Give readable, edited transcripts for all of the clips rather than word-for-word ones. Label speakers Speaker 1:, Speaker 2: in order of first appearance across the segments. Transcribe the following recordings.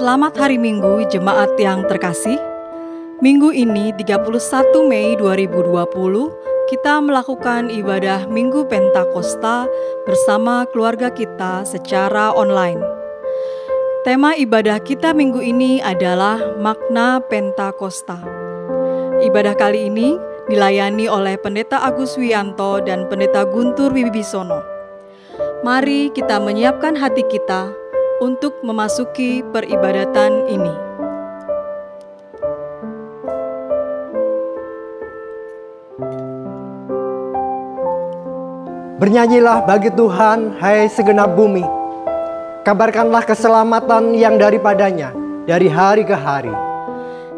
Speaker 1: Selamat hari Minggu jemaat yang terkasih. Minggu ini 31 Mei 2020 kita melakukan ibadah Minggu Pentakosta bersama keluarga kita secara online. Tema ibadah kita minggu ini adalah makna Pentakosta. Ibadah kali ini dilayani oleh Pendeta Agus Wianto dan Pendeta Guntur Wibisono. Mari kita menyiapkan hati kita untuk memasuki peribadatan ini.
Speaker 2: Bernyanyilah bagi Tuhan, hai segenap bumi. Kabarkanlah keselamatan yang daripadanya, dari hari ke hari.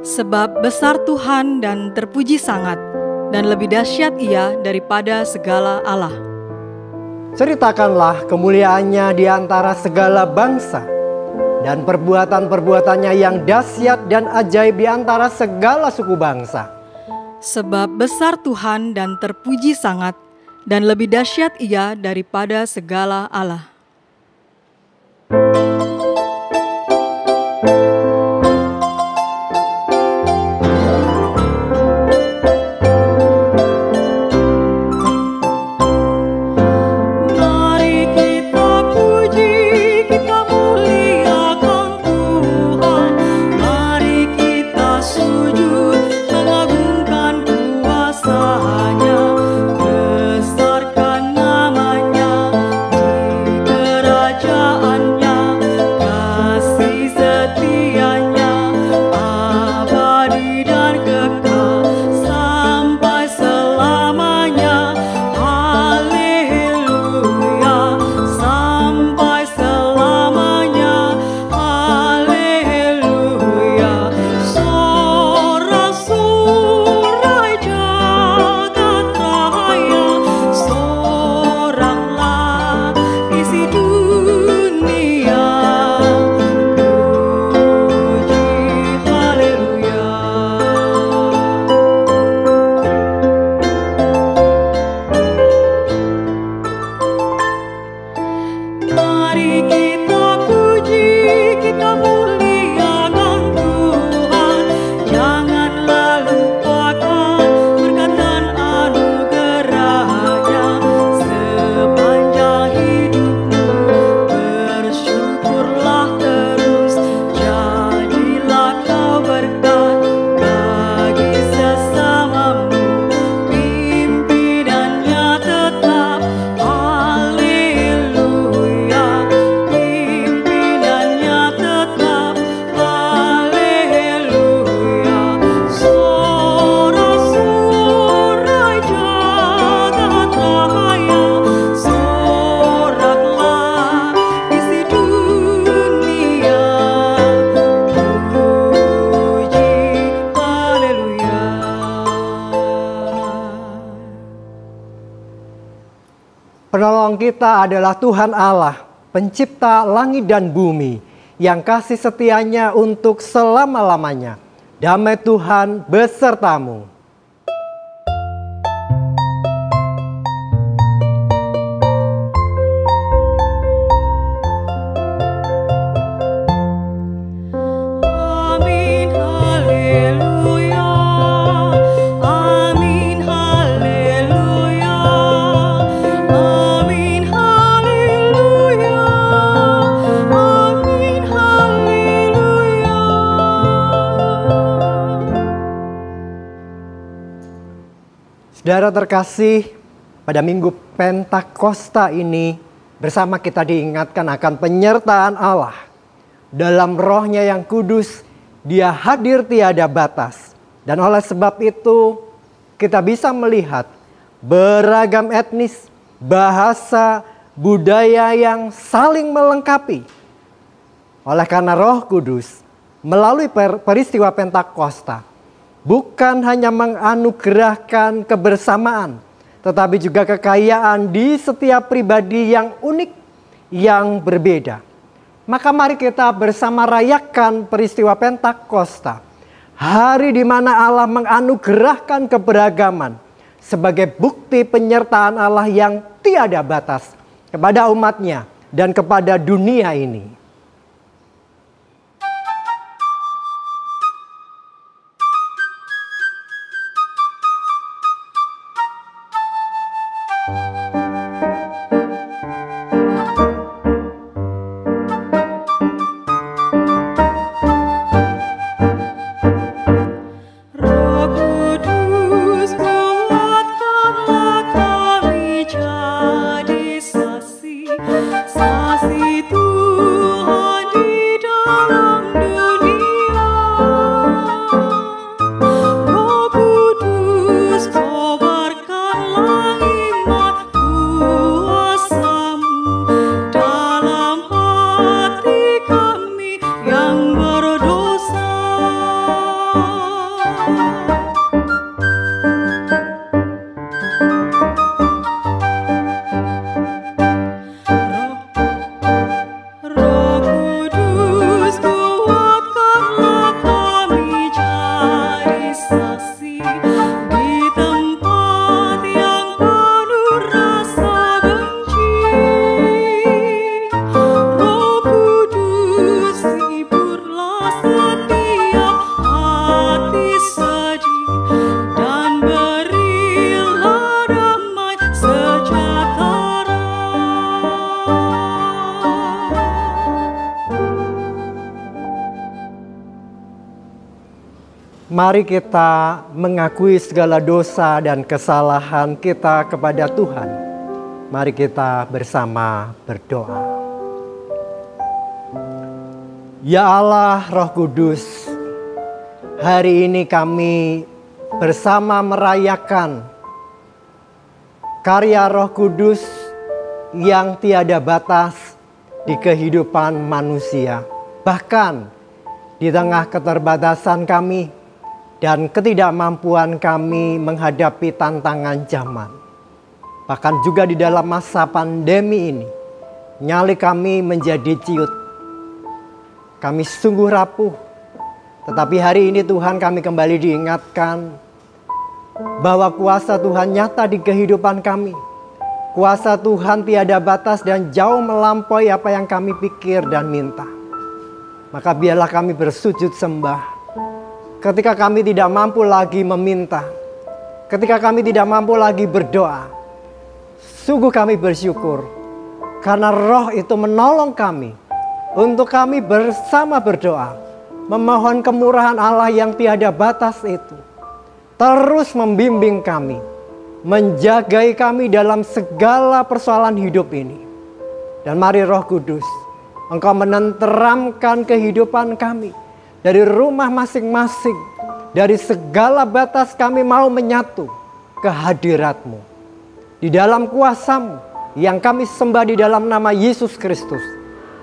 Speaker 1: Sebab besar Tuhan dan terpuji sangat, dan lebih dahsyat Ia daripada segala Allah.
Speaker 2: Ceritakanlah kemuliaannya di antara segala bangsa, dan perbuatan-perbuatannya yang dahsyat dan ajaib di antara segala suku bangsa.
Speaker 1: Sebab besar Tuhan dan terpuji sangat, dan lebih dahsyat Ia daripada segala Allah.
Speaker 2: Penolong kita adalah Tuhan Allah, pencipta langit dan bumi, yang kasih setianya untuk selama-lamanya. Damai Tuhan besertamu. Saudara terkasih, pada Minggu Pentakosta ini bersama kita diingatkan akan penyertaan Allah. Dalam Roh-Nya yang kudus, Dia hadir tiada batas. Dan oleh sebab itu, kita bisa melihat beragam etnis, bahasa, budaya yang saling melengkapi. Oleh karena Roh Kudus, melalui peristiwa Pentakosta, bukan hanya menganugerahkan kebersamaan, tetapi juga kekayaan di setiap pribadi yang unik, yang berbeda. Maka mari kita bersama rayakan peristiwa Pentakosta, hari di mana Allah menganugerahkan keberagaman sebagai bukti penyertaan Allah yang tiada batas kepada umatnya dan kepada dunia ini. Mari kita mengakui segala dosa dan kesalahan kita kepada Tuhan. Mari kita bersama berdoa. Ya Allah, Roh Kudus, hari ini kami bersama merayakan karya Roh Kudus yang tiada batas di kehidupan manusia. Bahkan di tengah keterbatasan kami dan ketidakmampuan kami menghadapi tantangan zaman. Bahkan juga di dalam masa pandemi ini, nyali kami menjadi ciut. Kami sungguh rapuh. Tetapi hari ini Tuhan, kami kembali diingatkan bahwa kuasa Tuhan nyata di kehidupan kami. Kuasa Tuhan tiada batas dan jauh melampaui apa yang kami pikir dan minta. Maka biarlah kami bersujud sembah. Ketika kami tidak mampu lagi meminta, ketika kami tidak mampu lagi berdoa, sungguh kami bersyukur karena Roh itu menolong kami untuk kami bersama berdoa, memohon kemurahan Allah yang tiada batas itu terus membimbing kami, menjagai kami dalam segala persoalan hidup ini. Dan mari Roh Kudus, Engkau menenteramkan kehidupan kami. Dari rumah masing-masing, dari segala batas kami mau menyatu ke hadirat-Mu. Di dalam kuasa-Mu yang kami sembah di dalam nama Yesus Kristus.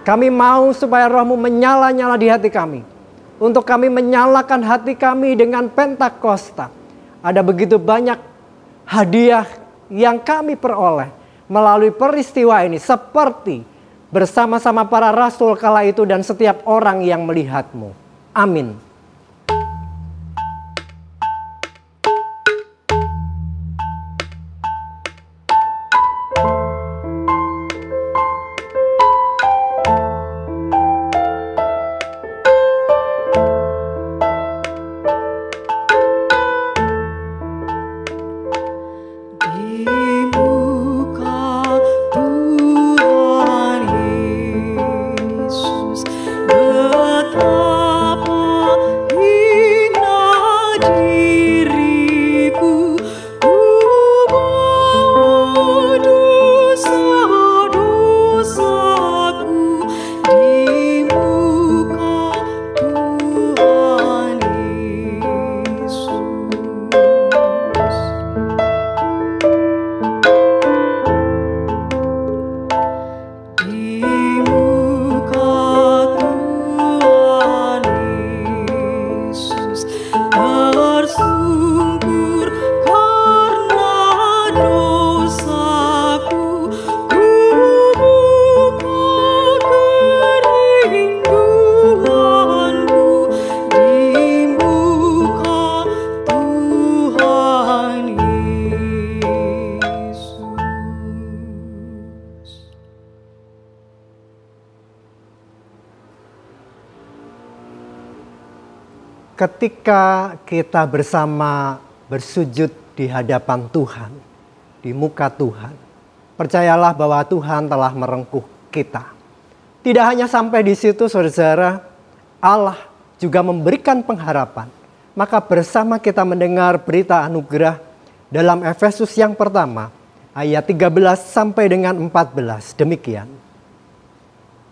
Speaker 2: Kami mau supaya Roh-Mu menyala-nyala di hati kami. Untuk kami menyalakan hati kami dengan Pentakosta. Ada begitu banyak hadiah yang kami peroleh melalui peristiwa ini. Seperti bersama-sama para rasul kala itu dan setiap orang yang melihat-Mu. Amin. Ketika kita bersama bersujud di hadapan Tuhan, di muka Tuhan, percayalah bahwa Tuhan telah merengkuh kita. Tidak hanya sampai di situ, saudara, Allah juga memberikan pengharapan. Maka bersama kita mendengar berita anugerah dalam Efesus yang pertama, ayat 13 sampai dengan 14, demikian.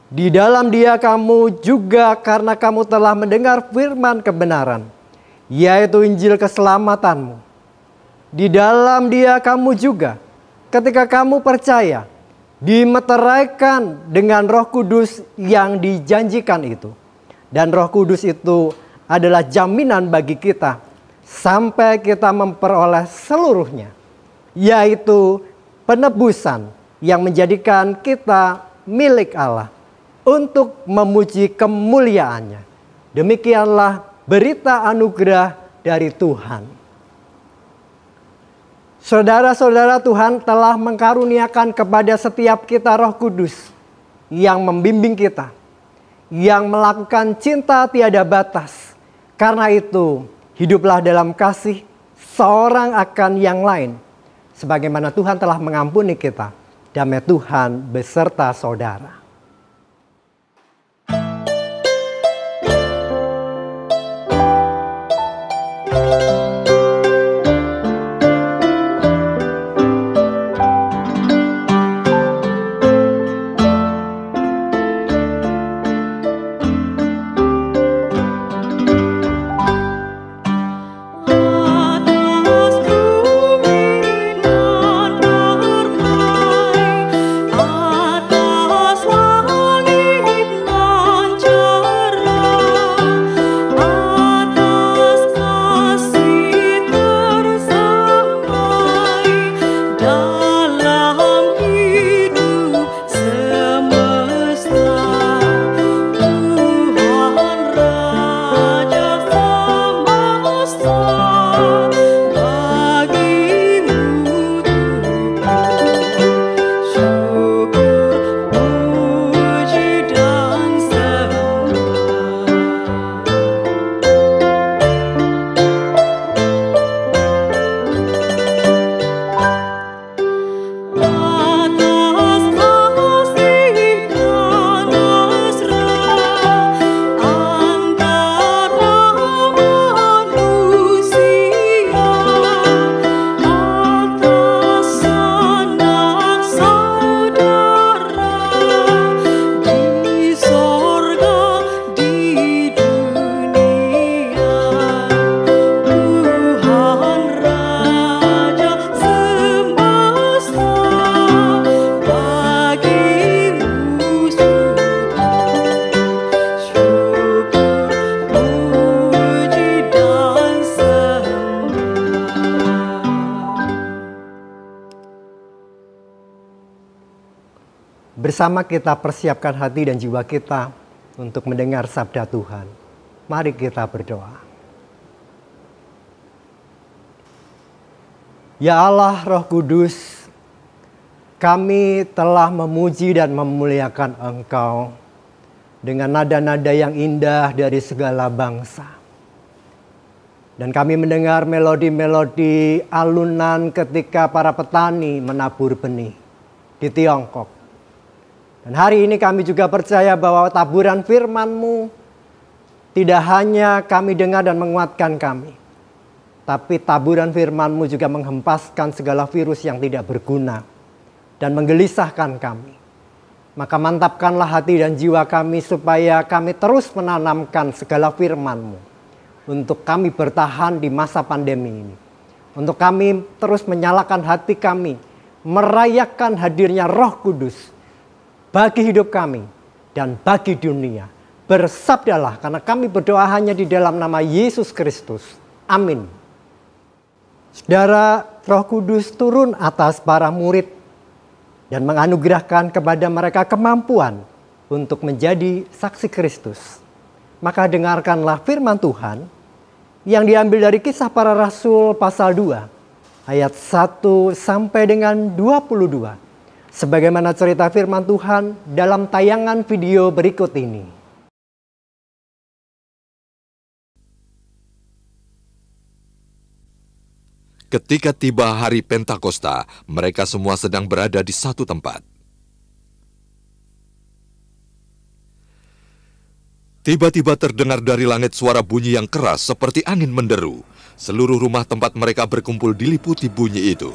Speaker 2: Di dalam Dia kamu juga karena kamu telah mendengar firman kebenaran, yaitu Injil keselamatanmu. Di dalam Dia kamu juga ketika kamu percaya, dimeteraikan dengan Roh Kudus yang dijanjikan itu. Dan Roh Kudus itu adalah jaminan bagi kita sampai kita memperoleh seluruhnya, yaitu penebusan yang menjadikan kita milik Allah untuk memuji kemuliaannya. Demikianlah berita anugerah dari Tuhan. Saudara-saudara, Tuhan telah mengkaruniakan kepada setiap kita Roh Kudus yang membimbing kita, yang melakukan cinta tiada batas. Karena itu, hiduplah dalam kasih seorang akan yang lain. Sebagaimana Tuhan telah mengampuni kita, damai Tuhan beserta saudara. bersama kita persiapkan hati dan jiwa kita untuk mendengar sabda Tuhan. Mari kita berdoa. Ya Allah, Roh Kudus, kami telah memuji dan memuliakan Engkau dengan nada-nada yang indah dari segala bangsa. Dan kami mendengar melodi-melodi alunan ketika para petani menabur benih di Tiongkok. Dan hari ini kami juga percaya bahwa taburan firman-Mu tidak hanya kami dengar dan menguatkan kami, tapi taburan firman-Mu juga menghempaskan segala virus yang tidak berguna dan menggelisahkan kami. Maka mantapkanlah hati dan jiwa kami supaya kami terus menanamkan segala firman-Mu. Untuk kami bertahan di masa pandemi ini. Untuk kami terus menyalakan hati kami. Merayakan hadirnya Roh Kudus. Bagi hidup kami dan bagi dunia. Bersabdalah karena kami berdoa hanya di dalam nama Yesus Kristus. Amin. Saudara, Roh Kudus turun atas para murid. Dan menganugerahkan kepada mereka kemampuan untuk menjadi saksi Kristus. Maka dengarkanlah firman Tuhan yang diambil dari Kisah Para Rasul pasal 2 ayat 1 sampai dengan 22. Sebagaimana cerita firman Tuhan dalam tayangan video berikut ini.
Speaker 3: Ketika tiba hari Pentakosta, mereka semua sedang berada di satu tempat. Tiba-tiba terdengar dari langit suara bunyi yang keras seperti angin menderu. Seluruh rumah tempat mereka berkumpul diliputi bunyi itu.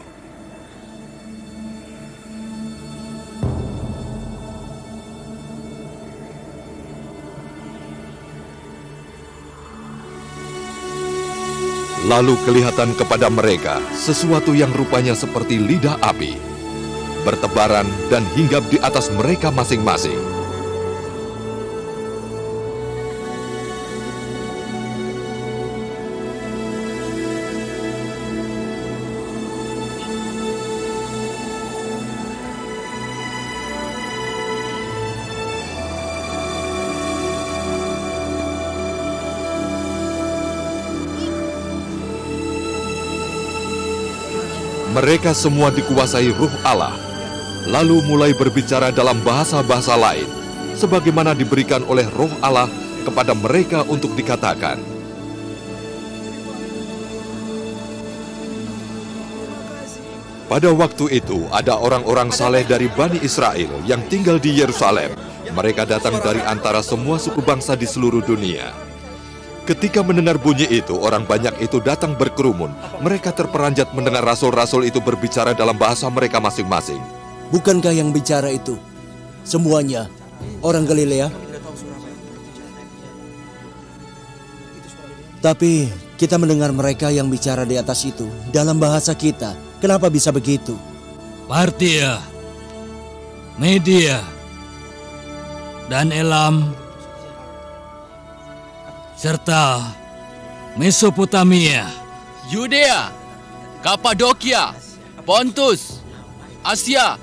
Speaker 3: Lalu kelihatan kepada mereka sesuatu yang rupanya seperti lidah api, bertebaran dan hinggap di atas mereka masing-masing. Mereka semua dikuasai Ruh Allah, lalu mulai berbicara dalam bahasa-bahasa lain, sebagaimana diberikan oleh Roh Allah kepada mereka untuk dikatakan. Pada waktu itu ada orang-orang saleh dari Bani Israel yang tinggal di Yerusalem. Mereka datang dari antara semua suku bangsa di seluruh dunia. Ketika mendengar bunyi itu, orang banyak itu datang berkerumun. Mereka terperanjat mendengar rasul-rasul itu berbicara dalam bahasa mereka masing-masing.
Speaker 4: Bukankah yang bicara itu semuanya orang Galilea? Tapi kita mendengar mereka yang bicara di atas itu dalam bahasa kita. Kenapa bisa begitu?
Speaker 5: Partia, Media, dan Elam, serta Mesopotamia,
Speaker 6: Yudea, Kapadokia, Pontus, Asia,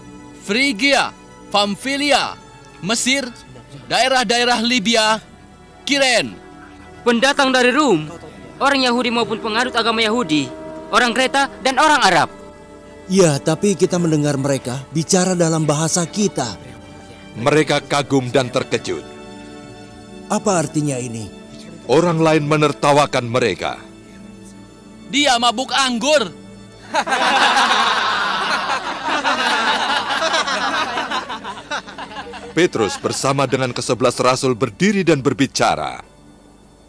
Speaker 6: Frigia, Pamfilia, Mesir, daerah-daerah Libya, Kiren.
Speaker 7: Pendatang dari Rum, orang Yahudi maupun penganut agama Yahudi, orang Kreta dan orang Arab.
Speaker 4: Ya, tapi kita mendengar mereka bicara dalam bahasa kita.
Speaker 3: Mereka kagum dan terkejut.
Speaker 4: Apa artinya ini?
Speaker 3: Orang lain menertawakan mereka.
Speaker 6: Dia mabuk anggur.
Speaker 3: Petrus bersama dengan ke-11 rasul berdiri dan berbicara.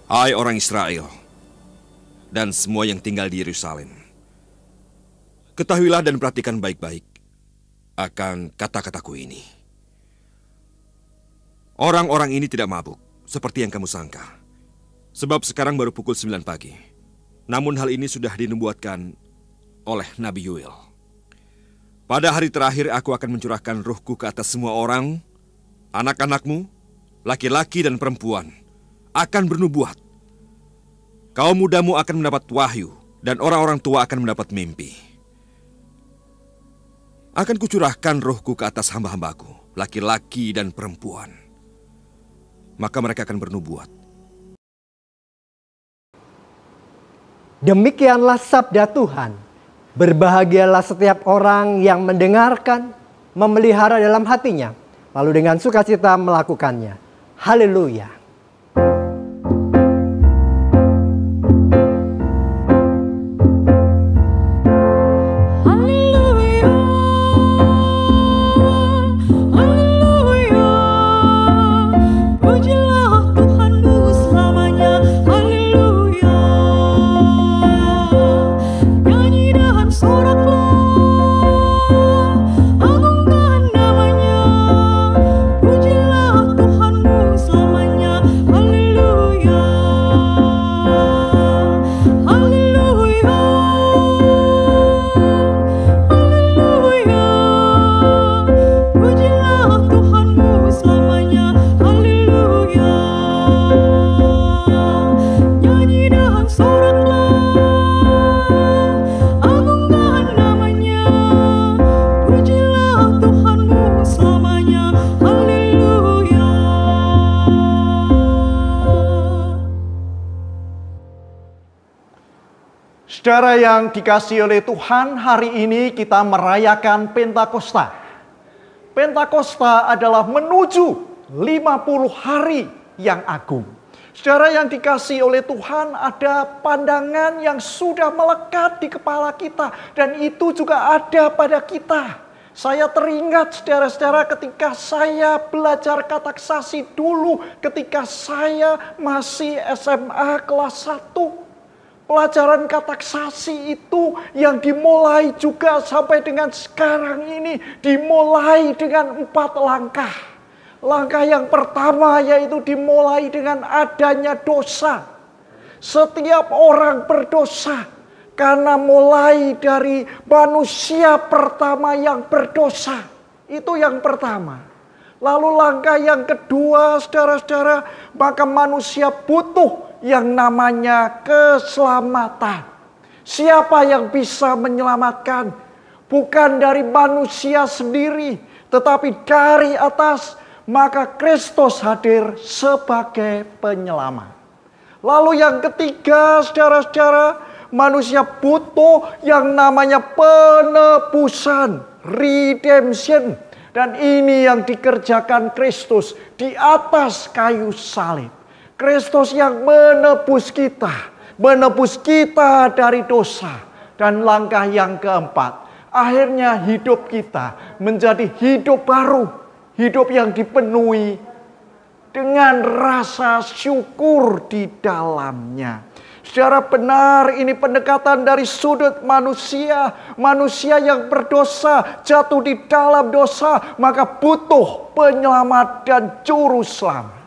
Speaker 8: Hai orang Israel, dan semua yang tinggal di Yerusalem. Ketahuilah dan perhatikan baik-baik akan kata-kataku ini. Orang-orang ini tidak mabuk, seperti yang kamu sangka. Sebab sekarang baru pukul 9 pagi. Namun hal ini sudah dinubuatkan oleh Nabi Yoel. Pada hari terakhir aku akan mencurahkan Ruhku ke atas semua orang, anak-anakmu, laki-laki dan perempuan, akan bernubuat. Kaum mudamu akan mendapat wahyu, dan orang-orang tua akan mendapat mimpi. Akan kucurahkan Ruhku ke atas hamba-hambaku, laki-laki dan perempuan. Maka mereka akan bernubuat.
Speaker 2: Demikianlah sabda Tuhan. Berbahagialah setiap orang yang mendengarkan, memelihara dalam hatinya, lalu dengan sukacita melakukannya. Haleluya.
Speaker 9: Saudara yang dikasihi oleh Tuhan, hari ini kita merayakan Pentakosta. Pentakosta adalah menuju 50 hari yang agung. Saudara yang dikasihi oleh Tuhan, ada pandangan yang sudah melekat di kepala kita. Dan itu juga ada pada kita. Saya teringat saudara-saudara ketika saya belajar kateksasi dulu. Ketika saya masih SMA kelas 1. Pelajaran kateksasi itu yang dimulai juga sampai dengan sekarang ini dimulai dengan 4 langkah. Langkah yang pertama yaitu dimulai dengan adanya dosa. Setiap orang berdosa karena mulai dari manusia pertama yang berdosa. Itu yang pertama. Lalu langkah yang kedua, saudara-saudara, maka manusia butuh yang namanya keselamatan. Siapa yang bisa menyelamatkan? Bukan dari manusia sendiri, tetapi dari atas. Maka Kristus hadir sebagai penyelamat. Lalu yang ketiga, saudara-saudara, manusia butuh yang namanya penebusan, redemption. Dan ini yang dikerjakan Kristus di atas kayu salib. Kristus yang menebus kita dari dosa. Dan langkah yang keempat, akhirnya hidup kita menjadi hidup baru, hidup yang dipenuhi dengan rasa syukur di dalamnya. Secara benar ini pendekatan dari sudut manusia. Manusia yang berdosa, jatuh di dalam dosa, maka butuh penyelamat dan juru selamat.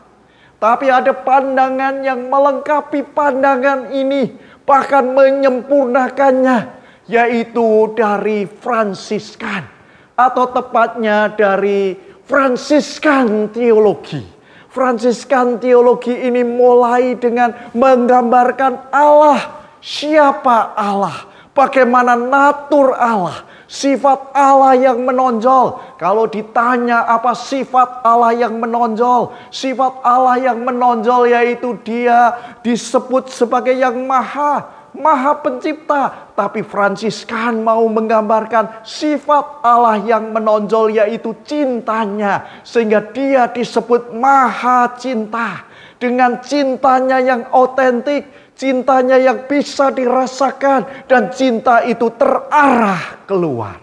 Speaker 9: Tapi ada pandangan yang melengkapi pandangan ini, bahkan menyempurnakannya, yaitu dari Fransiskan, atau tepatnya dari Fransiskan teologi. Fransiskan teologi ini mulai dengan menggambarkan Allah, siapa Allah, bagaimana natur Allah, sifat Allah yang menonjol. Kalau ditanya apa sifat Allah yang menonjol, sifat Allah yang menonjol yaitu Dia disebut sebagai yang Maha Pencipta. Tapi Fransiskan mau menggambarkan sifat Allah yang menonjol yaitu cintanya. Sehingga Dia disebut Maha Cinta. Dengan cintanya yang otentik, cintanya yang bisa dirasakan, dan cinta itu terarah keluar.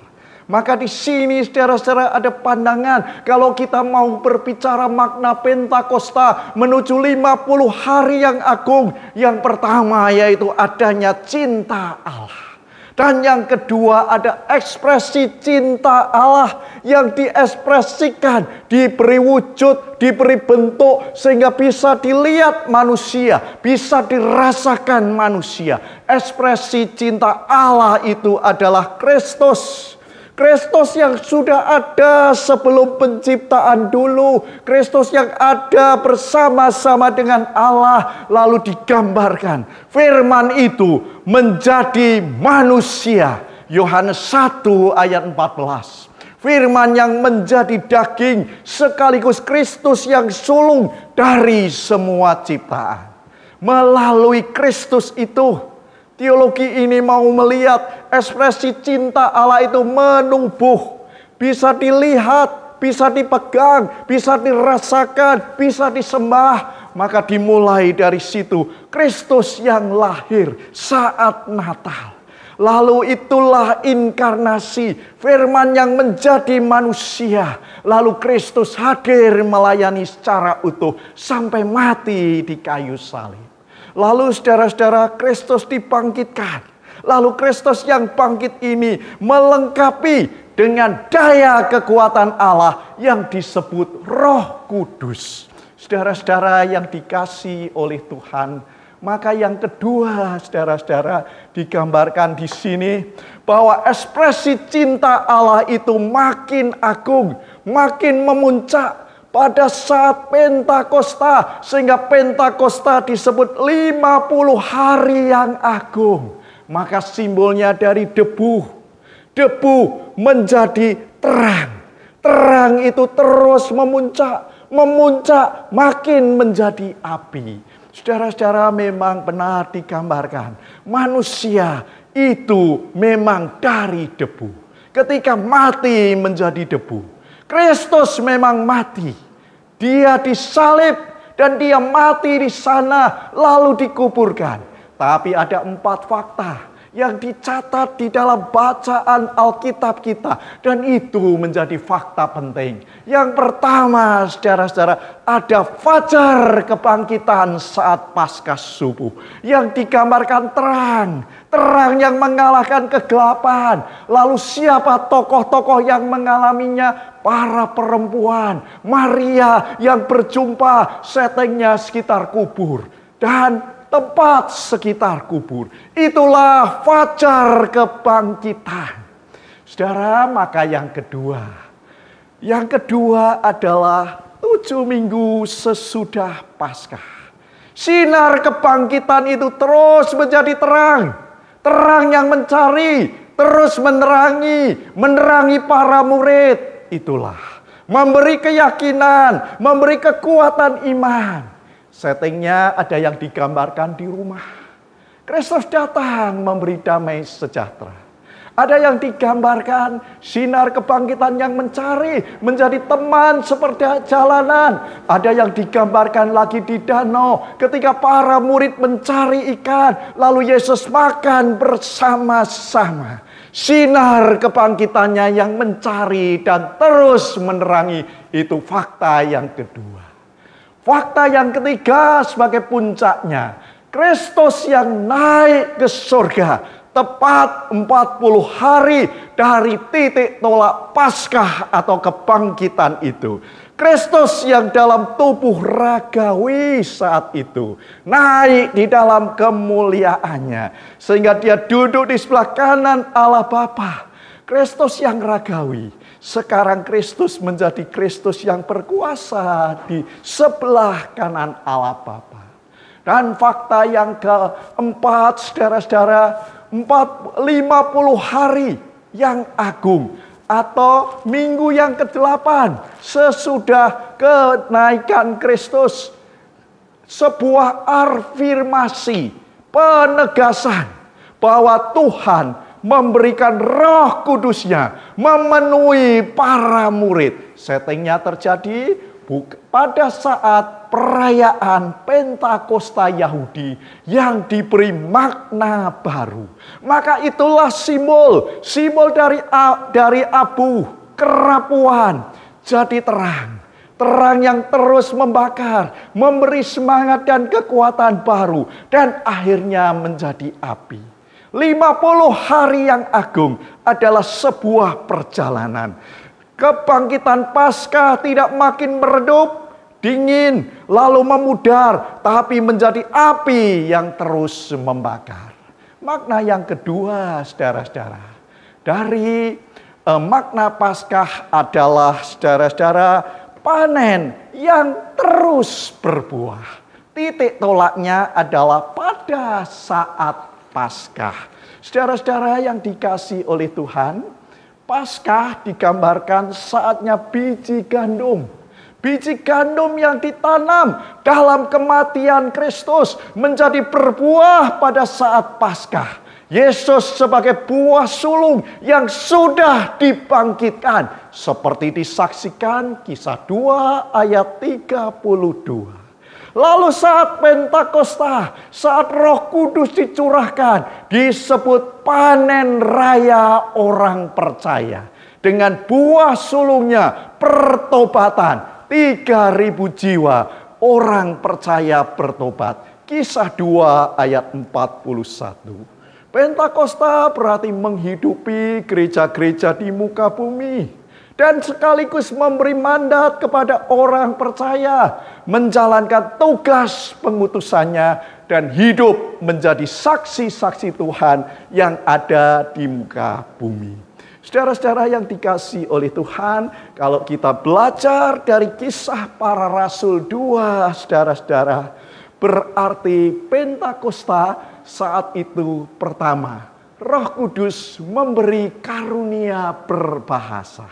Speaker 9: Maka di sini saudara-saudara ada pandangan kalau kita mau berbicara makna Pentakosta menuju 50 hari yang agung. Yang pertama yaitu adanya cinta Allah. Dan yang kedua ada ekspresi cinta Allah yang diekspresikan, diberi wujud, diberi bentuk sehingga bisa dilihat manusia, bisa dirasakan manusia. Ekspresi cinta Allah itu adalah Kristus. Kristus yang sudah ada sebelum penciptaan dulu. Kristus yang ada bersama-sama dengan Allah. Lalu digambarkan. Firman itu menjadi manusia. Yohanes 1 ayat 14. Firman yang menjadi daging sekaligus Kristus yang sulung dari semua ciptaan. Melalui Kristus itu, teologi ini mau melihat ekspresi cinta Allah itu menumbuh. Bisa dilihat, bisa dipegang, bisa dirasakan, bisa disembah. Maka dimulai dari situ Kristus yang lahir saat Natal. Lalu itulah inkarnasi, firman yang menjadi manusia. Lalu Kristus hadir melayani secara utuh sampai mati di kayu salib. Lalu saudara-saudara, Kristus dibangkitkan. Lalu Kristus yang bangkit ini melengkapi dengan daya kekuatan Allah yang disebut Roh Kudus. Saudara-saudara yang dikasihi oleh Tuhan, maka yang kedua, saudara-saudara, digambarkan di sini bahwa ekspresi cinta Allah itu makin agung, makin memuncak pada saat Pentakosta, sehingga Pentakosta disebut 50 hari yang agung. Maka simbolnya dari debu, debu menjadi terang. Terang itu terus memuncak, memuncak makin menjadi api. Saudara-saudara, memang benar digambarkan. Manusia itu memang dari debu. Ketika mati menjadi debu. Kristus memang mati. Dia disalib dan dia mati di sana lalu dikuburkan. Tapi ada 4 fakta yang dicatat di dalam bacaan Alkitab kita. Dan itu menjadi fakta penting. Yang pertama, saudara-saudara, ada fajar kebangkitan saat Paskah subuh. Yang digambarkan terang. Terang yang mengalahkan kegelapan. Lalu siapa tokoh-tokoh yang mengalaminya? Para perempuan. Maria yang berjumpa setengnya sekitar kubur. Dan tempat sekitar kubur. Itulah fajar kebangkitan. Saudara, maka yang kedua. Yang kedua adalah 7 minggu sesudah Paskah. Sinar kebangkitan itu terus menjadi terang. Terang yang mencari, terus menerangi para murid. Itulah memberi keyakinan, memberi kekuatan iman. Settingnya ada yang digambarkan di rumah. Kristus datang memberi damai sejahtera. Ada yang digambarkan sinar kebangkitan yang mencari, menjadi teman seperti jalanan. Ada yang digambarkan lagi di danau ketika para murid mencari ikan. Lalu Yesus makan bersama-sama. Sinar kebangkitannya yang mencari dan terus menerangi. Itu fakta yang kedua. Fakta yang ketiga sebagai puncaknya, Kristus yang naik ke surga tepat 40 hari dari titik tolak Paskah atau kebangkitan itu. Kristus yang dalam tubuh ragawi saat itu naik di dalam kemuliaannya sehingga dia duduk di sebelah kanan Allah Bapa. Kristus yang ragawi. Sekarang Kristus menjadi Kristus yang berkuasa di sebelah kanan Allah Bapa. Dan fakta yang keempat, saudara-saudara, 50 hari yang agung atau minggu yang ke-8 sesudah kenaikan Kristus. Sebuah afirmasi, penegasan bahwa Tuhan memberikan Roh Kudusnya memenuhi para murid. Settingnya terjadi pada saat perayaan Pentakosta Yahudi yang diberi makna baru. Maka itulah simbol dari abu kerapuan jadi terang. Terang yang terus membakar, memberi semangat dan kekuatan baru dan akhirnya menjadi api. 50 hari yang agung adalah sebuah perjalanan. Kebangkitan Paskah tidak makin meredup, dingin, lalu memudar, tapi menjadi api yang terus membakar. Makna yang kedua, saudara-saudara, dari makna Paskah adalah, saudara-saudara, panen yang terus berbuah. Titik tolaknya adalah pada saat Paskah. Saudara-saudara yang dikasihi oleh Tuhan, Paskah digambarkan saatnya biji gandum. Biji gandum yang ditanam dalam kematian Kristus menjadi berbuah pada saat Paskah. Yesus sebagai buah sulung yang sudah dibangkitkan. Seperti disaksikan Kisah 2 ayat 32. Lalu saat Pentakosta, saat Roh Kudus dicurahkan, disebut panen raya orang percaya. Dengan buah sulungnya pertobatan. 3.000 jiwa orang percaya bertobat. Kisah 2 ayat 41. Pentakosta berarti menghidupi gereja-gereja di muka bumi. Dan sekaligus memberi mandat kepada orang percaya. Menjalankan tugas pengutusannya. Dan hidup menjadi saksi-saksi Tuhan yang ada di muka bumi. Saudara-saudara yang dikasihi oleh Tuhan, kalau kita belajar dari Kisah Para Rasul 2, saudara-saudara, berarti Pentakosta saat itu pertama, Roh Kudus memberi karunia berbahasa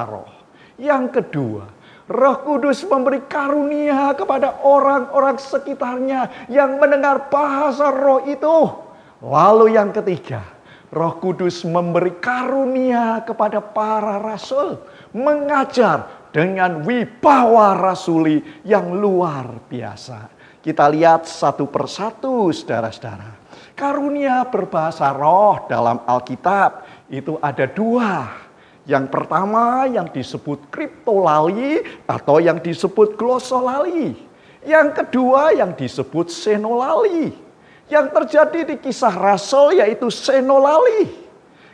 Speaker 9: roh. Yang kedua, Roh Kudus memberi karunia kepada orang-orang sekitarnya yang mendengar bahasa roh itu. Lalu yang ketiga, Roh Kudus memberi karunia kepada para rasul, mengajar dengan wibawa rasuli yang luar biasa. Kita lihat satu persatu, saudara-saudara. Karunia berbahasa roh dalam Alkitab itu ada 2. Yang pertama yang disebut kriptolali atau yang disebut glosolali. Yang kedua yang disebut senolali. Yang terjadi di Kisah Rasul yaitu senolali.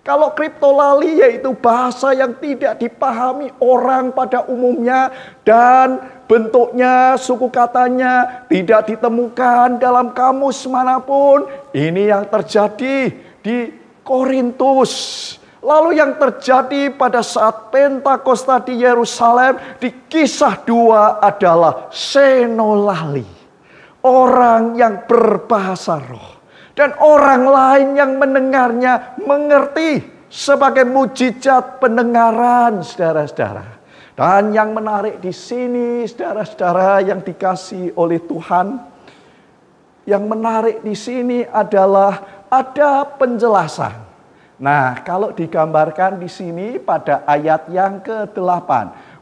Speaker 9: Kalau kriptolali yaitu bahasa yang tidak dipahami orang pada umumnya. Dan bentuknya, suku katanya tidak ditemukan dalam kamus manapun. Ini yang terjadi di Korintus. Lalu yang terjadi pada saat Pentakosta di Yerusalem di Kisah 2 adalah senolali. Orang yang berbahasa roh. Dan orang lain yang mendengarnya mengerti sebagai mujizat pendengaran, saudara-saudara. Dan yang menarik di sini, saudara-saudara yang dikasihi oleh Tuhan. Yang menarik di sini adalah ada penjelasan. Nah, kalau digambarkan di sini pada ayat yang ke-8.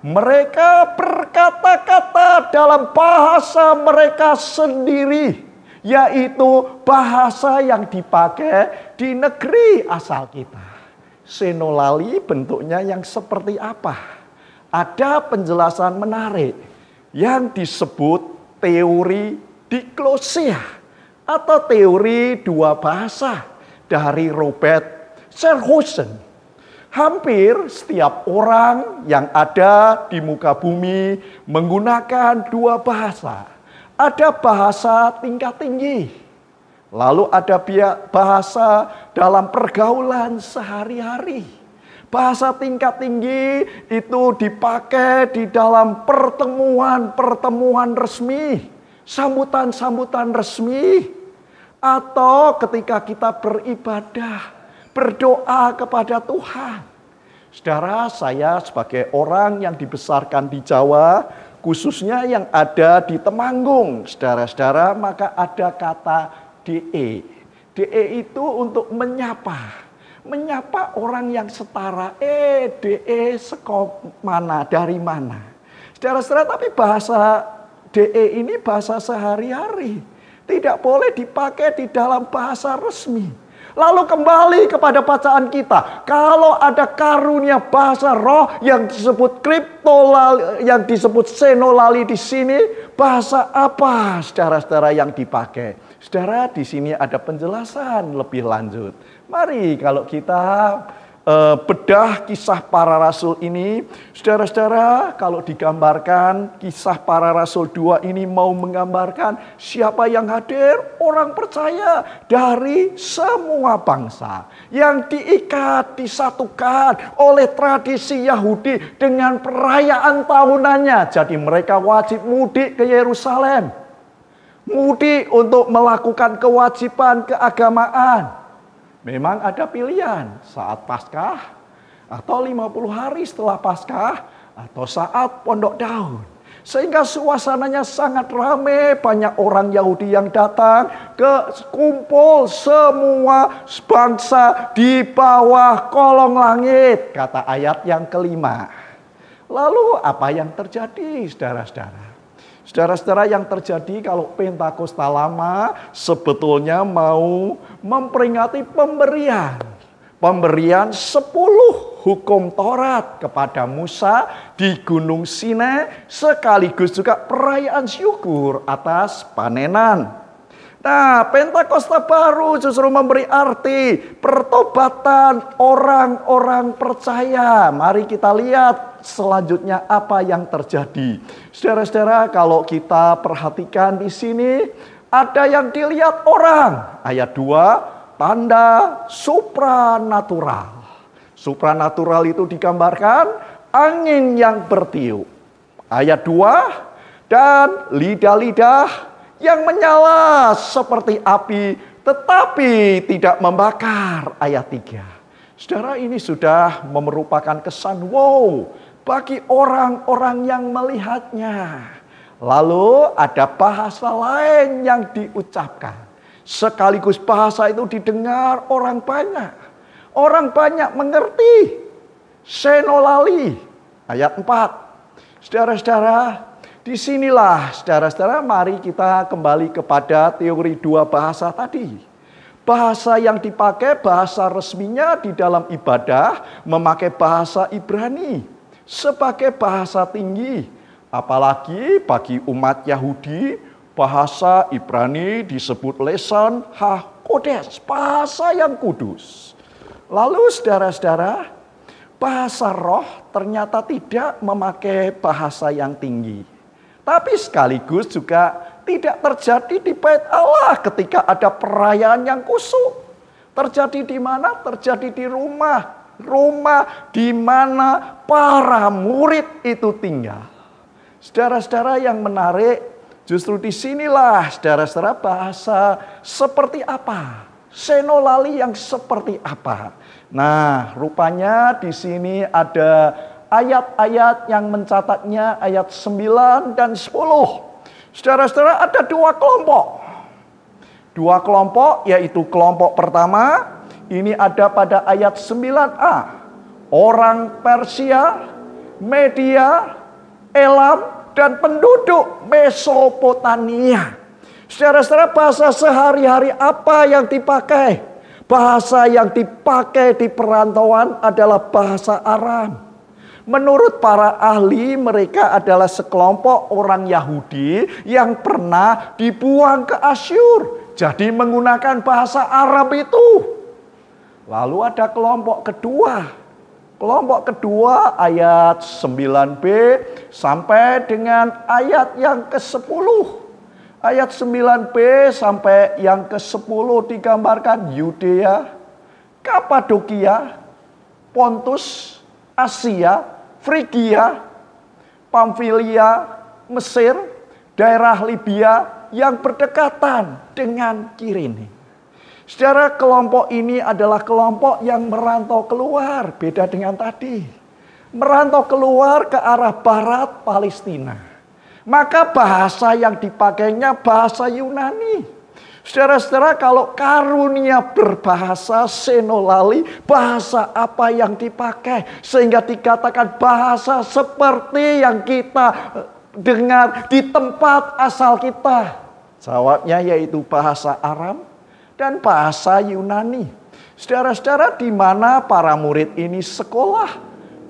Speaker 9: Mereka berkata-kata dalam bahasa mereka sendiri. Yaitu bahasa yang dipakai di negeri asal kita. Senolali bentuknya yang seperti apa? Ada penjelasan menarik. Yang disebut teori diklosia. Atau teori 2 bahasa. Dari Robert Sherhausen. Hampir setiap orang yang ada di muka bumi menggunakan 2 bahasa. Ada bahasa tingkat tinggi. Lalu ada bahasa dalam pergaulan sehari-hari. Bahasa tingkat tinggi itu dipakai di dalam pertemuan-pertemuan resmi. Sambutan-sambutan resmi. Atau ketika kita beribadah. Berdoa kepada Tuhan. Saudara, saya sebagai orang yang dibesarkan di Jawa, khususnya yang ada di Temanggung, saudara-saudara, maka ada kata DE. DE itu untuk menyapa. Menyapa orang yang setara. DE sekop mana, dari mana. Saudara-saudara, tapi bahasa DE ini bahasa sehari-hari. Tidak boleh dipakai di dalam bahasa resmi. Lalu kembali kepada bacaan kita. Kalau ada karunia bahasa roh yang disebut kriptolali, yang disebut senolali di sini, bahasa apa saudara-saudara yang dipakai? Saudara, di sini ada penjelasan lebih lanjut. Mari kalau kita bedah Kisah Para Rasul ini, saudara-saudara, kalau digambarkan Kisah Para Rasul 2 ini mau menggambarkan siapa yang hadir, orang percaya dari semua bangsa yang diikat, disatukan oleh tradisi Yahudi dengan perayaan tahunannya. Jadi mereka wajib mudik ke Yerusalem, mudik untuk melakukan kewajiban keagamaan. Memang ada pilihan saat Paskah, atau 50 hari setelah Paskah, atau saat Pondok Daun. Sehingga suasananya sangat ramai, banyak orang Yahudi yang datang, kumpul semua bangsa di bawah kolong langit, kata ayat yang kelima. Lalu apa yang terjadi, saudara-saudara? Saudara-saudara, yang terjadi kalau Pentakosta lama sebetulnya mau memperingati pemberian 10 hukum Taurat kepada Musa di Gunung Sinai, sekaligus juga perayaan syukur atas panenan. Nah, Pentakosta baru justru memberi arti pertobatan orang-orang percaya. Mari kita lihat selanjutnya apa yang terjadi. Saudara-saudara, kalau kita perhatikan di sini, ada yang dilihat orang. Ayat 2, tanda supranatural. Supranatural itu digambarkan angin yang bertiup. Ayat 2, dan lidah-lidah yang menyala seperti api tetapi tidak membakar. Ayat 3. Saudara, ini sudah merupakan kesan wow bagi orang-orang yang melihatnya. Lalu ada bahasa lain yang diucapkan. Sekaligus bahasa itu didengar orang banyak. Orang banyak mengerti. Senolali. Ayat 4. Saudara-saudara, disinilah saudara-saudara mari kita kembali kepada teori 2 bahasa tadi. Bahasa yang dipakai, bahasa resminya di dalam ibadah, memakai bahasa Ibrani sebagai bahasa tinggi. Apalagi bagi umat Yahudi, bahasa Ibrani disebut Lesan HaKodesh, bahasa yang kudus. Lalu saudara-saudara, bahasa roh ternyata tidak memakai bahasa yang tinggi. Tapi sekaligus juga tidak terjadi di bait Allah ketika ada perayaan yang khusyuk. Terjadi di mana? Terjadi di rumah. Rumah di mana para murid itu tinggal. Saudara-saudara, yang menarik justru disinilah saudara-saudara bahasa seperti apa. Senolali yang seperti apa. Nah, rupanya di sini ada ayat-ayat yang mencatatnya ayat 9 dan 10. Saudara-saudara, ada 2 kelompok. 2 kelompok, yaitu kelompok pertama, ini ada pada ayat 9a. Orang Persia, Media, Elam, dan penduduk Mesopotamia. Saudara-saudara, bahasa sehari-hari apa yang dipakai? Bahasa yang dipakai di perantauan adalah bahasa Aram. Menurut para ahli, mereka adalah sekelompok orang Yahudi yang pernah dibuang ke Asyur. Jadi menggunakan bahasa Arab itu. Lalu ada kelompok kedua. Kelompok kedua ayat 9b sampai dengan ayat yang ke-10. Ayat 9b sampai yang ke-10 digambarkan Yudea, Kapadokia, Pontus, Asia, Frigia, Pamfilia, Mesir, daerah Libya yang berdekatan dengan Kirene. Saudara, kelompok ini adalah kelompok yang merantau keluar, beda dengan tadi. Merantau keluar ke arah barat Palestina. Maka bahasa yang dipakainya bahasa Yunani. Saudara-saudara, kalau karunia berbahasa senolali, bahasa apa yang dipakai? Sehingga dikatakan bahasa seperti yang kita dengar di tempat asal kita. Jawabnya yaitu bahasa Aram dan bahasa Yunani. Saudara-saudara, di mana para murid ini sekolah?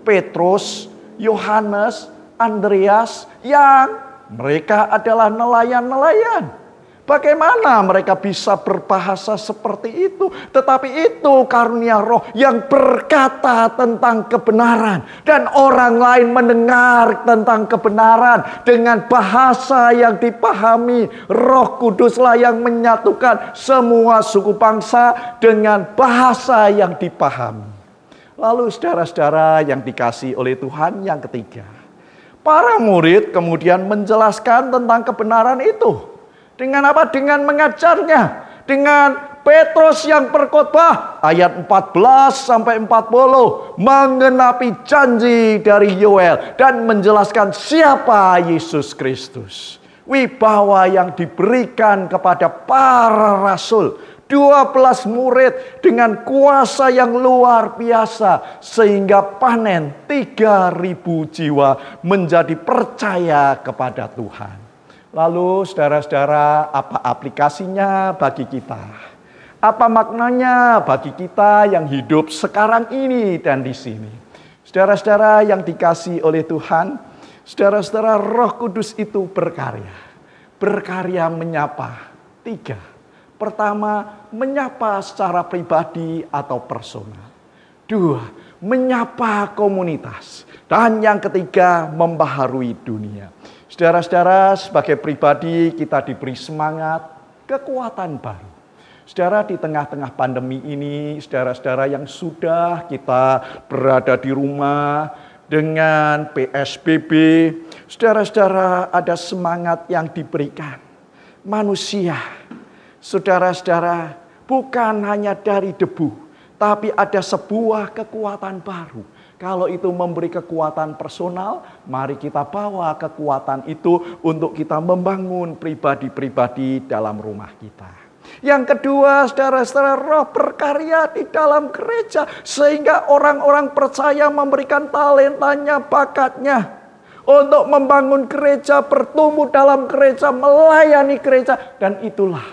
Speaker 9: Petrus, Yohanes, Andreas, yang mereka adalah nelayan-nelayan. Bagaimana mereka bisa berbahasa seperti itu? Tetapi itu karunia roh yang berkata tentang kebenaran. Dan orang lain mendengar tentang kebenaran dengan bahasa yang dipahami. Roh Kuduslah yang menyatukan semua suku bangsa dengan bahasa yang dipahami. Lalu saudara-saudara yang dikasihi oleh Tuhan, yang ketiga. Para murid kemudian menjelaskan tentang kebenaran itu. Dengan apa? Dengan mengajarnya. Dengan Petrus yang berkhotbah ayat 14 sampai 40 menggenapi janji dari Yoel dan menjelaskan siapa Yesus Kristus. Wibawa yang diberikan kepada para rasul, 12 murid dengan kuasa yang luar biasa sehingga panen 3.000 jiwa menjadi percaya kepada Tuhan. Lalu saudara-saudara, apa aplikasinya bagi kita? Apa maknanya bagi kita yang hidup sekarang ini dan di sini? Saudara-saudara yang dikasihi oleh Tuhan, saudara-saudara, Roh Kudus itu berkarya. Berkarya menyapa 3. Pertama, menyapa secara pribadi atau personal. 2, menyapa komunitas. Dan yang ketiga, membaharui dunia. Saudara-saudara, sebagai pribadi kita diberi semangat, kekuatan baru. Saudara, di tengah-tengah pandemi ini, saudara-saudara yang sudah kita berada di rumah dengan PSBB, saudara-saudara ada semangat yang diberikan. Manusia, saudara-saudara, bukan hanya dari debu, tapi ada sebuah kekuatan baru. Kalau itu memberi kekuatan personal, mari kita bawa kekuatan itu untuk kita membangun pribadi-pribadi dalam rumah kita. Yang kedua, saudara-saudara, Roh berkarya di dalam gereja sehingga orang-orang percaya memberikan talentanya, bakatnya untuk membangun gereja, bertumbuh dalam gereja, melayani gereja, dan itulah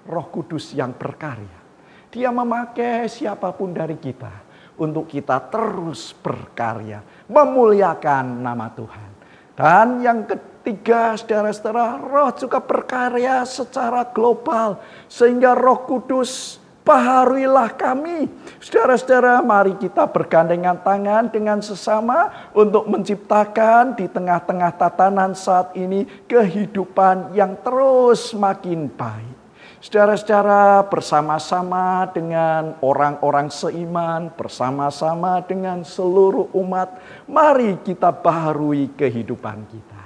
Speaker 9: Roh Kudus yang berkarya. Dia memakai siapapun dari kita untuk kita terus berkarya, memuliakan nama Tuhan. Dan yang ketiga, saudara-saudara, Roh juga berkarya secara global. Sehingga Roh Kudus, baharuilah kami. Saudara-saudara, mari kita bergandengan tangan dengan sesama untuk menciptakan di tengah-tengah tatanan saat ini kehidupan yang terus makin baik. Saudara-saudara, bersama-sama dengan orang-orang seiman, bersama-sama dengan seluruh umat, mari kita baharui kehidupan kita.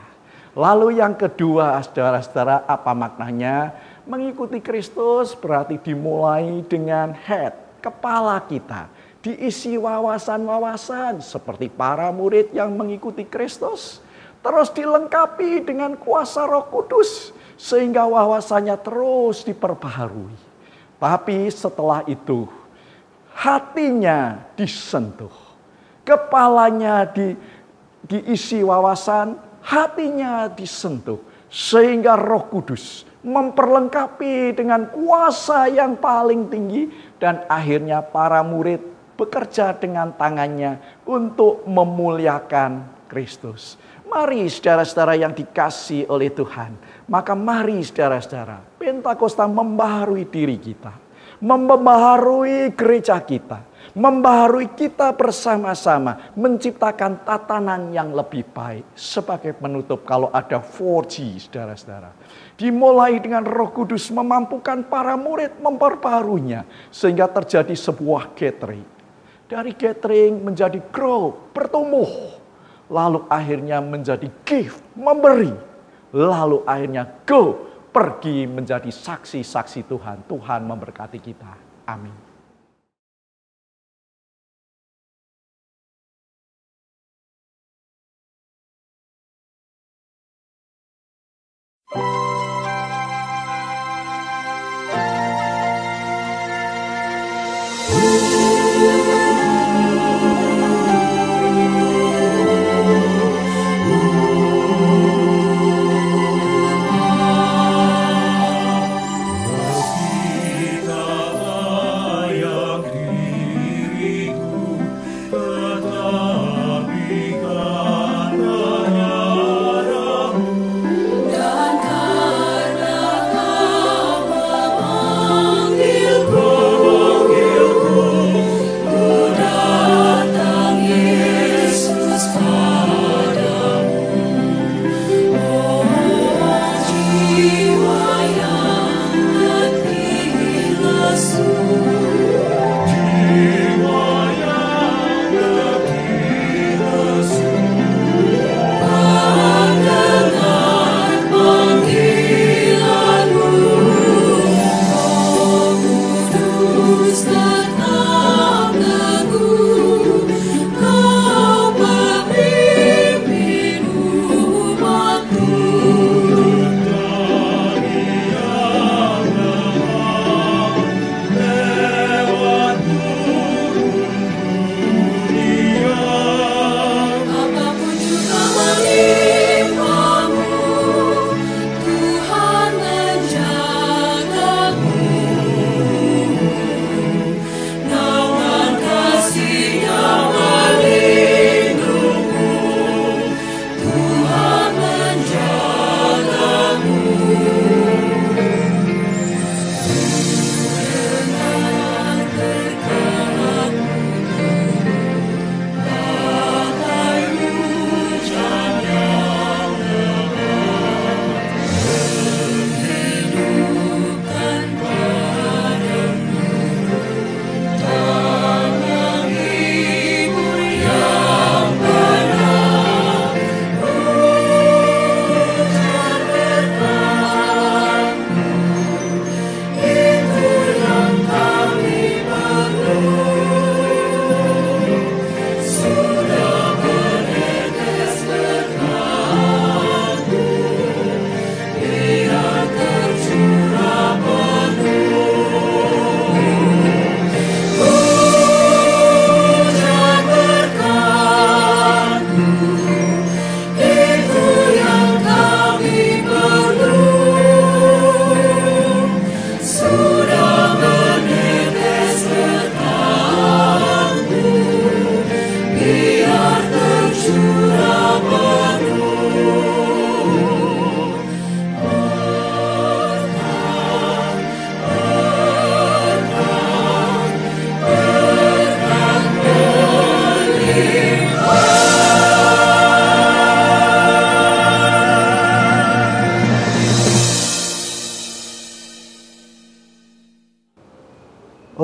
Speaker 9: Lalu yang kedua, saudara-saudara, apa maknanya? Mengikuti Kristus berarti dimulai dengan head, kepala kita. Diisi wawasan-wawasan seperti para murid yang mengikuti Kristus. Terus dilengkapi dengan kuasa Roh Kudus. Sehingga wawasannya terus diperbaharui. Tapi setelah itu, hatinya disentuh. Kepalanya diisi wawasan, hatinya disentuh. Sehingga Roh Kudus memperlengkapi dengan kuasa yang paling tinggi. Dan akhirnya para murid bekerja dengan tangannya untuk memuliakan Kristus. Mari saudara-saudara yang dikasihi oleh Tuhan. Maka mari saudara-saudara, Pentakosta membaharui diri kita. Membaharui gereja kita. Membaharui kita bersama-sama. Menciptakan tatanan yang lebih baik. Sebagai penutup kalau ada 4G saudara-saudara. Dimulai dengan Roh Kudus memampukan para murid memperbaharuinya. Sehingga terjadi sebuah gathering. Dari gathering menjadi grow, bertumbuh. Lalu akhirnya menjadi give, memberi. Lalu akhirnya go, pergi menjadi saksi-saksi Tuhan. Tuhan memberkati kita. Amin.
Speaker 10: Kau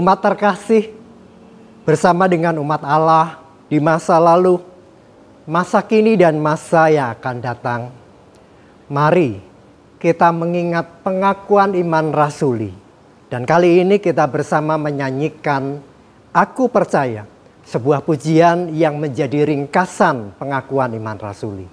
Speaker 2: Umat terkasih, bersama dengan umat Allah di masa lalu, masa kini dan masa yang akan datang, mari kita mengingat pengakuan iman rasuli. Dan kali ini kita bersama menyanyikan Aku Percaya, sebuah pujian yang menjadi ringkasan pengakuan iman rasuli.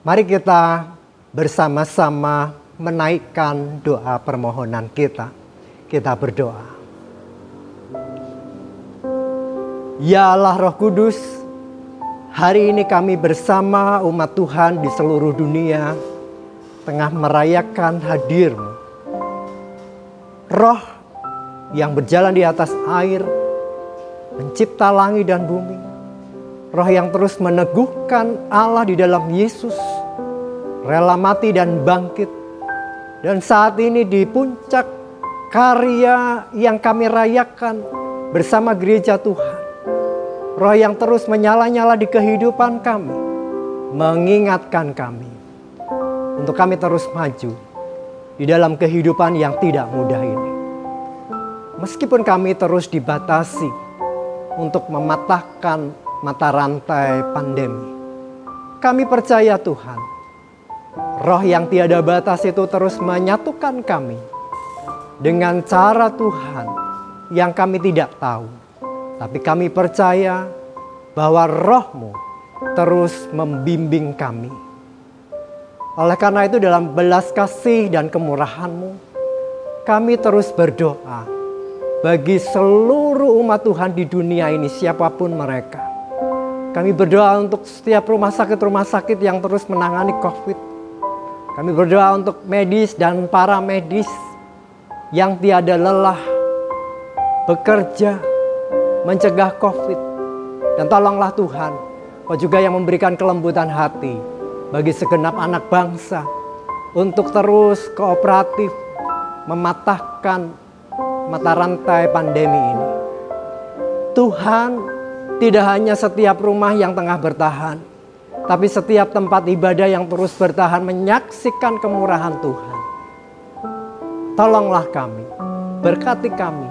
Speaker 2: Mari kita bersama-sama menaikkan doa permohonan kita. Kita berdoa. Ya Allah Roh Kudus, hari ini kami bersama umat Tuhan di seluruh dunia tengah merayakan hadir-Mu. Roh yang berjalan di atas air, mencipta langit dan bumi. Roh yang terus meneguhkan Allah di dalam Yesus, rela mati dan bangkit. Dan saat ini di puncak karya yang kami rayakan bersama gereja Tuhan. Roh yang terus menyala-nyala di kehidupan kami, mengingatkan kami untuk kami terus maju di dalam kehidupan yang tidak mudah ini. Meskipun kami terus dibatasi untuk mematahkan mata rantai pandemi, kami percaya Tuhan, Roh yang tiada batas itu terus menyatukan kami dengan cara Tuhan yang kami tidak tahu. Tapi kami percaya bahwa Roh-Mu terus membimbing kami. Oleh karena itu dalam belas kasih dan kemurahan-Mu, kami terus berdoa bagi seluruh umat Tuhan di dunia ini, siapapun mereka. Kami berdoa untuk setiap rumah sakit yang terus menangani COVID. Kami berdoa untuk medis dan para medis yang tiada lelah bekerja mencegah COVID. Dan tolonglah Tuhan, Kau juga yang memberikan kelembutan hati bagi segenap anak bangsa untuk terus kooperatif mematahkan mata rantai pandemi ini. Tuhan, tidak hanya setiap rumah yang tengah bertahan, tapi setiap tempat ibadah yang terus bertahan menyaksikan kemurahan Tuhan. Tolonglah kami, berkati kami,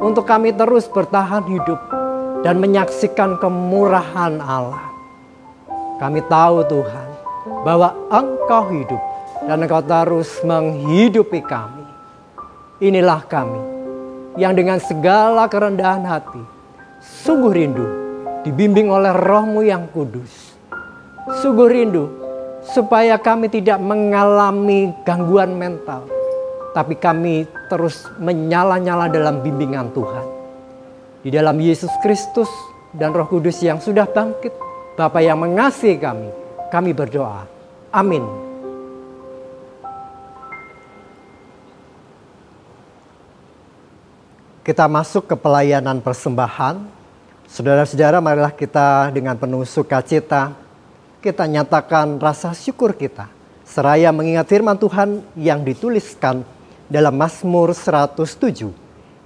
Speaker 2: untuk kami terus bertahan hidup dan menyaksikan kemurahan Allah. Kami tahu Tuhan, bahwa Engkau hidup dan Engkau terus menghidupi kami. Inilah kami, yang dengan segala kerendahan hati, sungguh rindu dibimbing oleh Roh-Mu yang kudus. Sungguh rindu supaya kami tidak mengalami gangguan mental, tapi kami terus menyala-nyala dalam bimbingan Tuhan. Di dalam Yesus Kristus dan Roh Kudus yang sudah bangkit, Bapa yang mengasihi kami berdoa. Amin. Kita masuk ke pelayanan persembahan. Saudara-saudara, marilah kita dengan penuh sukacita kita nyatakan rasa syukur kita, seraya mengingat firman Tuhan yang dituliskan dalam Mazmur 107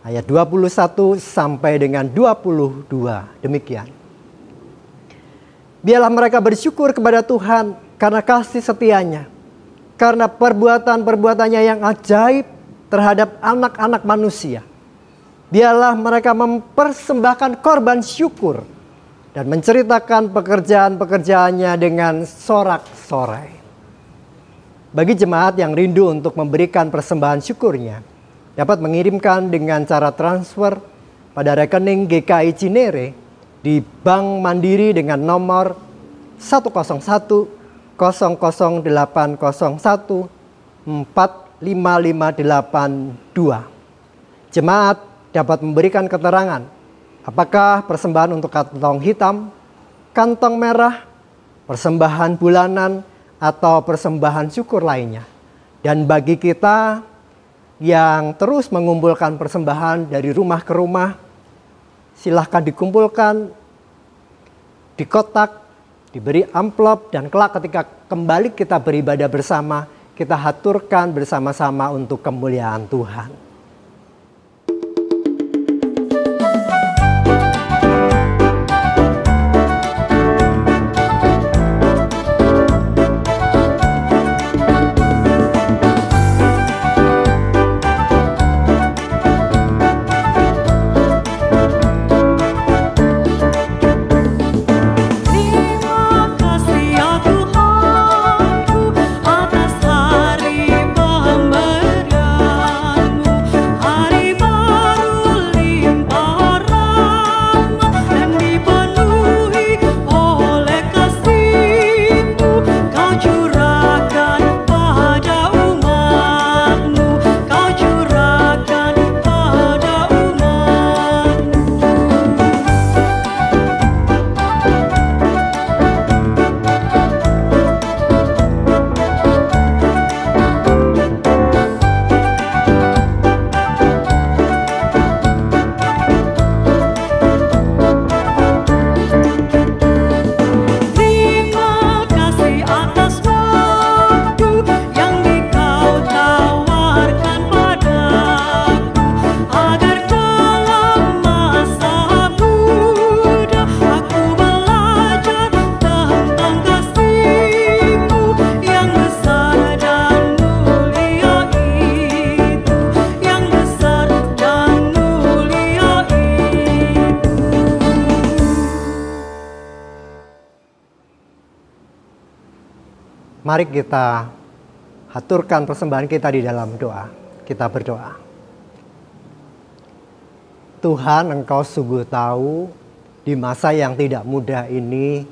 Speaker 2: ayat 21 sampai dengan 22. Demikian. Biarlah mereka bersyukur kepada Tuhan karena kasih setianya, karena perbuatan-perbuatannya yang ajaib terhadap anak-anak manusia. Biarlah mereka mempersembahkan korban syukur dan menceritakan pekerjaan-pekerjaannya dengan sorak-sorai. Bagi jemaat yang rindu untuk memberikan persembahan syukurnya, dapat mengirimkan dengan cara transfer pada rekening GKI Cinere di Bank Mandiri dengan nomor 101 00801 45582. Jemaat dapat memberikan keterangan apakah persembahan untuk kantong hitam, kantong merah, persembahan bulanan, atau persembahan syukur lainnya. Dan bagi kita yang terus mengumpulkan persembahan dari rumah ke rumah, silahkan dikumpulkan di kotak, diberi amplop, dan kelak ketika kembali kita beribadah bersama, kita haturkan bersama-sama untuk kemuliaan Tuhan. Mari kita haturkan persembahan kita di dalam doa. Kita berdoa. Tuhan, Engkau sungguh tahu di masa yang tidak mudah ini,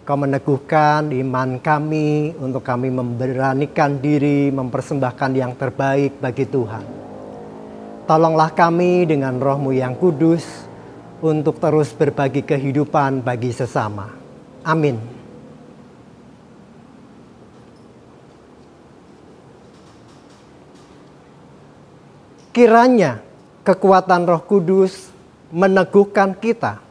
Speaker 2: Kau meneguhkan iman kami untuk kami memberanikan diri mempersembahkan yang terbaik bagi Tuhan. Tolonglah kami dengan Roh-Mu yang kudus untuk terus berbagi kehidupan bagi sesama. Amin. Kiranya kekuatan Roh Kudus meneguhkan kita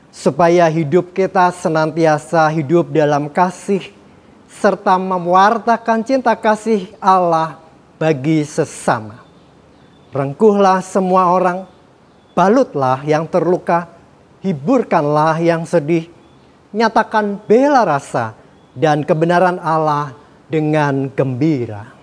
Speaker 2: supaya hidup kita senantiasa hidup dalam kasih serta mewartakan cinta kasih Allah bagi sesama. Rengkuhlah semua orang, balutlah yang terluka, hiburkanlah yang sedih, nyatakan bela rasa dan kebenaran Allah dengan gembira.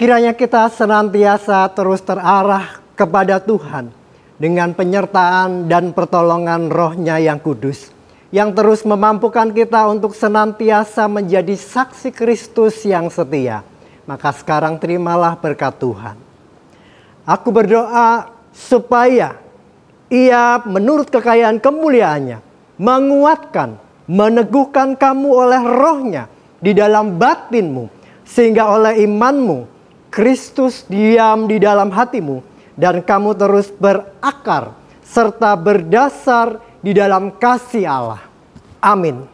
Speaker 2: Kiranya kita senantiasa terus terarah kepada Tuhan dengan penyertaan dan pertolongan Roh-Nya yang kudus, yang terus memampukan kita untuk senantiasa menjadi saksi Kristus yang setia. Maka sekarang terimalah berkat Tuhan. Aku berdoa supaya Ia menurut kekayaan kemuliaannya menguatkan, meneguhkan kamu oleh Roh-Nya di dalam batinmu, sehingga oleh imanmu Kristus diam di dalam hatimu dan kamu terus berakar serta berdasar di dalam kasih Allah. Amin.